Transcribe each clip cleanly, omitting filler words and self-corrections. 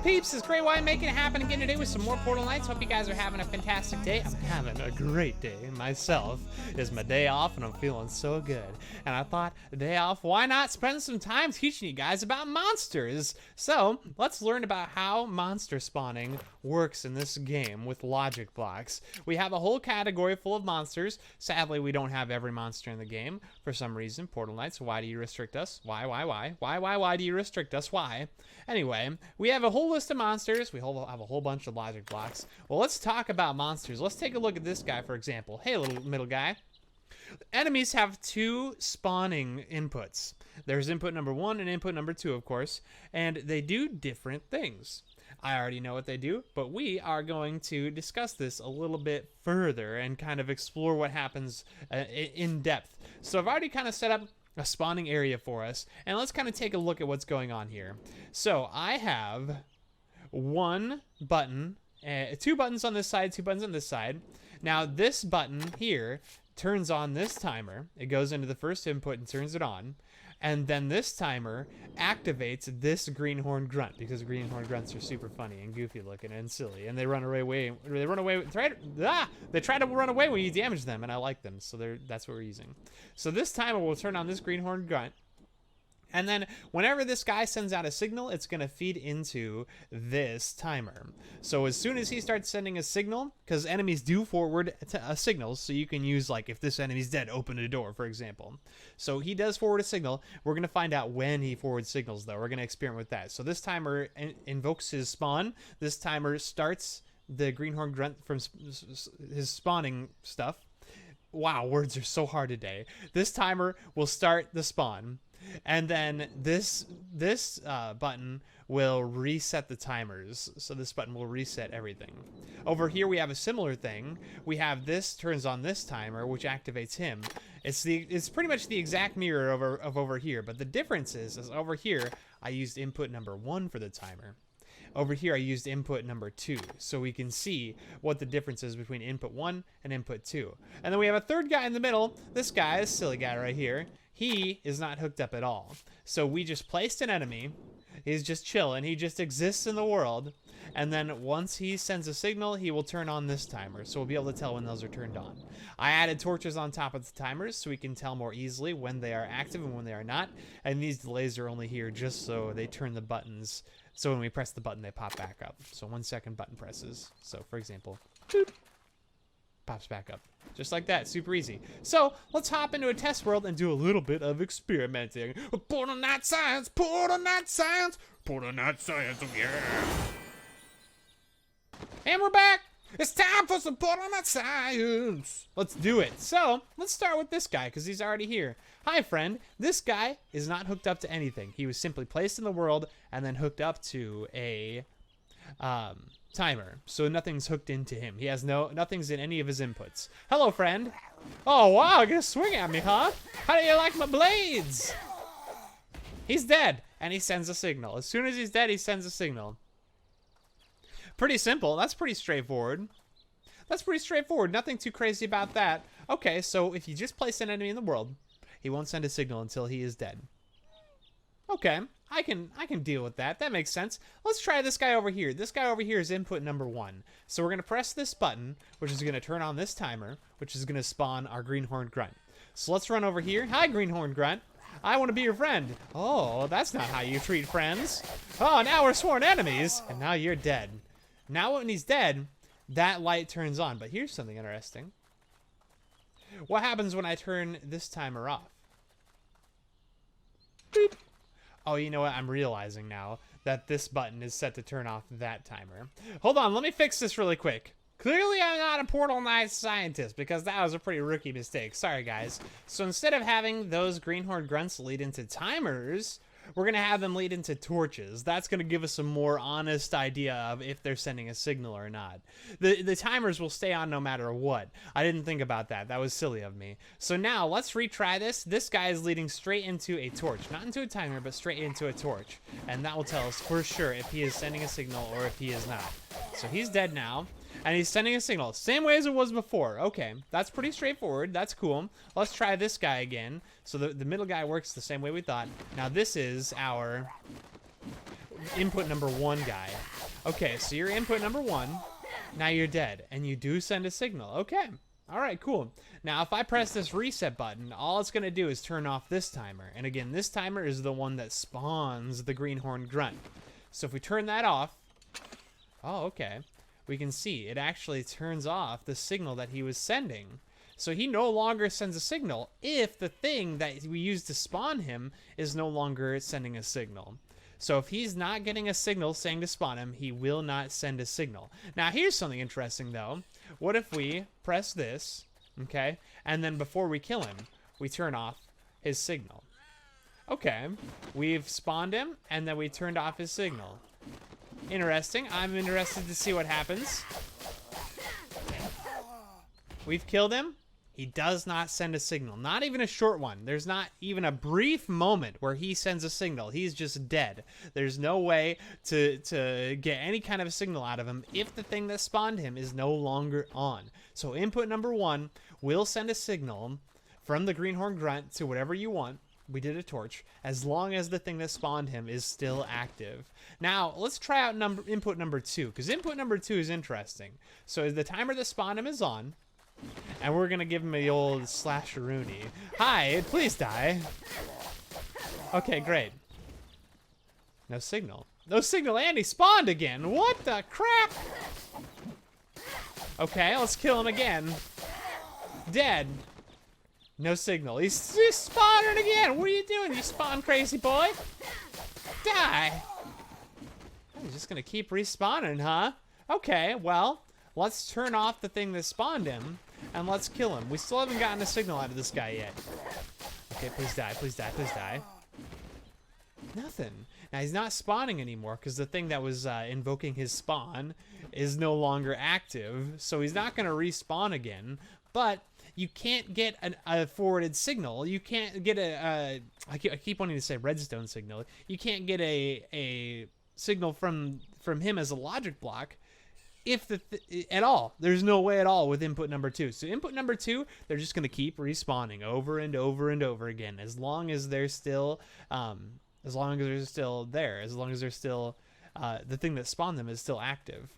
up, peeps? It's Great White making it happen again today with some more Portal Nights. Hope you guys are having a fantastic day. I'm having a great day myself. It's my day off and I'm feeling so good. And I thought, day off, why not spend some time teaching you guys about monsters? So let's learn about how monster spawning works in this game with logic blocks. We have a whole category full of monsters. Sadly, we don't have every monster in the game for some reason. Portal Nights, why do you restrict us? Why do you restrict us? Why? Anyway, we have a whole list of monsters. We have a whole bunch of logic blocks. Well, let's talk about monsters. Let's take a look at this guy, for example. Hey, little middle guy. Enemies have two spawning inputs. There's input number 1 and input number 2, of course, and they do different things. I already know what they do, but we are going to discuss this a little bit further and kind of explore what happens in depth. So I've already kind of set up a spawning area for us, and let's kind of take a look at what's going on here. So I have one button, 2 buttons on this side, 2 buttons on this side. Now this button here turns on this timer. It goes into the first input and turns it on. And then this timer activates this greenhorn grunt, because greenhorn grunts are super funny and goofy looking and silly, and they run away. They try to run away when you damage them, and I like them, so that's what we're using. So this timer will turn on this greenhorn grunt, and then whenever this guy sends out a signal, it's gonna feed into this timer. So as soon as he starts sending a signal, because enemies do forward signals, so you can use, like, if this enemy's dead, open a door, for example. So he does forward a signal. We're gonna find out when he forwards signals, though. We're gonna experiment with that. So this timer invokes his spawn. This timer starts the greenhorn grunt from his spawning stuff. Wow, words are so hard today. This timer will start the spawn. And then this button will reset the timers. So this button will reset everything. Over here we have a similar thing. We have this turns on this timer, which activates him. It's pretty much the exact mirror of over here, but the difference is over here I used input number 1 for the timer. Over here I used input number 2, so we can see what the difference is between input 1 and input 2. And then we have a third guy in the middle. This guy, this silly guy right here, he is not hooked up at all. So we just placed an enemy. He's just chilling. He just exists in the world. And then once he sends a signal, he will turn on this timer. So we'll be able to tell when those are turned on. I added torches on top of the timers so we can tell more easily when they are active and when they are not. And these delays are only here just so they turn the buttons. So when we press the button, they pop back up. So 1 second button presses. So for example, boop, pops back up. Just like that, super easy. So let's hop into a test world and do a little bit of experimenting. Portal Night Science, Portal Night Science, Portal Night Science, oh yeah. And we're back. It's time for some Portal Night Science. Let's do it. So let's start with this guy because he's already here. Hi, friend. This guy is not hooked up to anything. He was simply placed in the world and then hooked up to a timer, so nothing's hooked into him. He has nothing's in any of his inputs. Hello, friend. Oh wow, you're gonna swing at me, huh? How do you like my blades? He's dead, and he sends a signal. As soon as he's dead, he sends a signal. Pretty simple. That's pretty straightforward. That's pretty straightforward. Nothing too crazy about that. Okay, so if you just place an enemy in the world, he won't send a signal until he is dead. Okay, I can deal with that. That makes sense. Let's try this guy over here. This guy over here is input number 1. So we're going to press this button, which is going to turn on this timer, which is going to spawn our greenhorn grunt. So let's run over here. Hi, greenhorn grunt. I want to be your friend. Oh, that's not how you treat friends. Oh, now we're sworn enemies, and now you're dead. Now when he's dead, that light turns on. But here's something interesting. What happens when I turn this timer off? Beep. Oh, you know what? I'm realizing now that this button is set to turn off that timer. Hold on, let me fix this really quick. Clearly, I'm not a Portal Night scientist because that was a pretty rookie mistake. Sorry, guys. So instead of having those greenhorn grunts lead into timers, we're going to have them lead into torches. That's going to give us a more honest idea of if they're sending a signal or not. The timers will stay on no matter what. I didn't think about that. That was silly of me. So now let's retry this. This guy is leading straight into a torch. Not into a timer, but straight into a torch. And that will tell us for sure if he is sending a signal or if he is not. So he's dead now. And he's sending a signal. Same way as it was before. Okay, that's pretty straightforward. That's cool. Let's try this guy again. So the middle guy works the same way we thought. Now this is our input number 1 guy. Okay, so you're input number 1. Now you're dead, and you do send a signal. Okay. All right, cool. Now, if I press this reset button, all it's going to do is turn off this timer. And again, this timer is the one that spawns the greenhorn grunt. So if we turn that off, oh, okay, we can see it actually turns off the signal that he was sending. So he no longer sends a signal if the thing that we used to spawn him is no longer sending a signal. So if he's not getting a signal saying to spawn him, he will not send a signal. Now here's something interesting though. What if we press this, okay, and then before we kill him, we turn off his signal? Okay, we've spawned him and then we turned off his signal. Interesting. I'm interested to see what happens. We've killed him. He does not send a signal, not even a short one. There's not even a brief moment where he sends a signal. He's just dead. There's no way to get any kind of a signal out of him if the thing that spawned him is no longer on. So input number 1 will send a signal from the greenhorn grunt to whatever you want. We did a torch, as long as the thing that spawned him is still active. Now, let's try out input number 2, because input number 2 is interesting. So the timer that spawned him is on. And we're gonna give him the old slasheroony. Hi, please die. Okay, great. No signal. No signal, and he spawned again. What the crap? Okay, let's kill him again. Dead. No signal. He's spawning again. What are you doing, you spawn crazy boy? Die. He's just gonna keep respawning, huh? Okay, well, let's turn off the thing that spawned him. And let's kill him. We still haven't gotten a signal out of this guy yet. Okay, please die, please die, please die. Nothing. Now, he's not spawning anymore because the thing that was invoking his spawn is no longer active. So he's not going to respawn again. But you can't get a forwarded signal. You can't get I keep wanting to say redstone signal. You can't get a signal from him as a logic block. If at all, there's no way at all with input number 2. So input number 2, they're just going to keep respawning over and over and over again, as long as they're still, there, as long as they're still, the thing that spawned them is still active.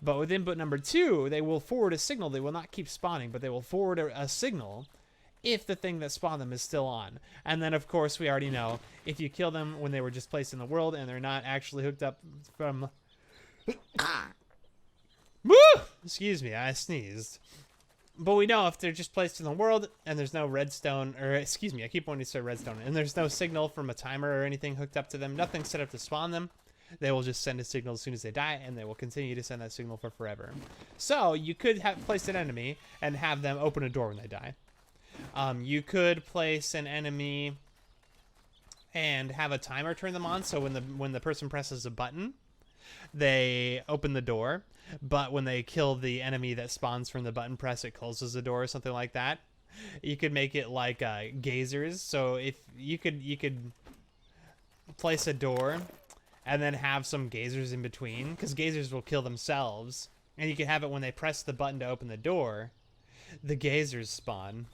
But with input number 2, they will forward a signal. They will not keep spawning, but they will forward a signal if the thing that spawned them is still on. And then, of course, we already know if you kill them when they were just placed in the world and they're not actually hooked up from. Woo! Excuse me, I sneezed. But we know if they're just placed in the world and there's no redstone, or excuse me, I keep wanting to say redstone, and there's no signal from a timer or anything hooked up to them, nothing set up to spawn them, they will just send a signal as soon as they die, and they will continue to send that signal for forever. So you could have placed an enemy and have them open a door when they die. You could place an enemy and have a timer turn them on, so when the person presses a button, they open the door, but when they kill the enemy that spawns from the button press, it closes the door or something like that. You could make it like gazers. So if you could place a door and then have some gazers in between, because gazers will kill themselves, and you can have it when they press the button to open the door, the gazers spawn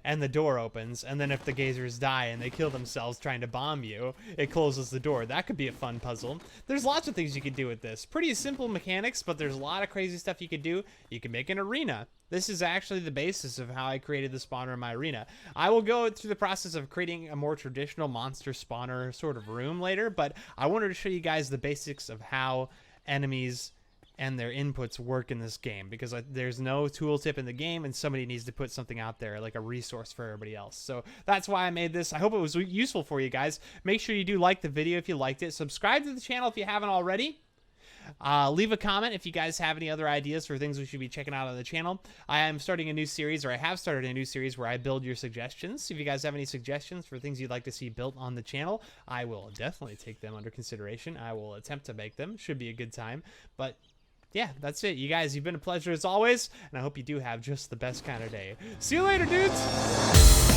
and the door opens, and then if the gazers die and they kill themselves trying to bomb you, it closes the door. That could be a fun puzzle. There's lots of things you could do with this. Pretty simple mechanics, but there's a lot of crazy stuff you could do. You can make an arena. This is actually the basis of how I created the spawner in my arena. I will go through the process of creating a more traditional monster spawner sort of room later, but I wanted to show you guys the basics of how enemies and their inputs work in this game, because there's no tooltip in the game and somebody needs to put something out there, like a resource for everybody else. So that's why I made this. I hope it was useful for you guys. Make sure you do like the video if you liked it. Subscribe to the channel if you haven't already. Leave a comment if you guys have any other ideas for things we should be checking out on the channel. I am starting a new series, or I have started a new series, where I build your suggestions. If you guys have any suggestions for things you'd like to see built on the channel, I will definitely take them under consideration. I will attempt to make them. Should be a good time. But yeah, that's it. You guys, you've been a pleasure as always, and I hope you do have just the best kind of day. See you later, dudes!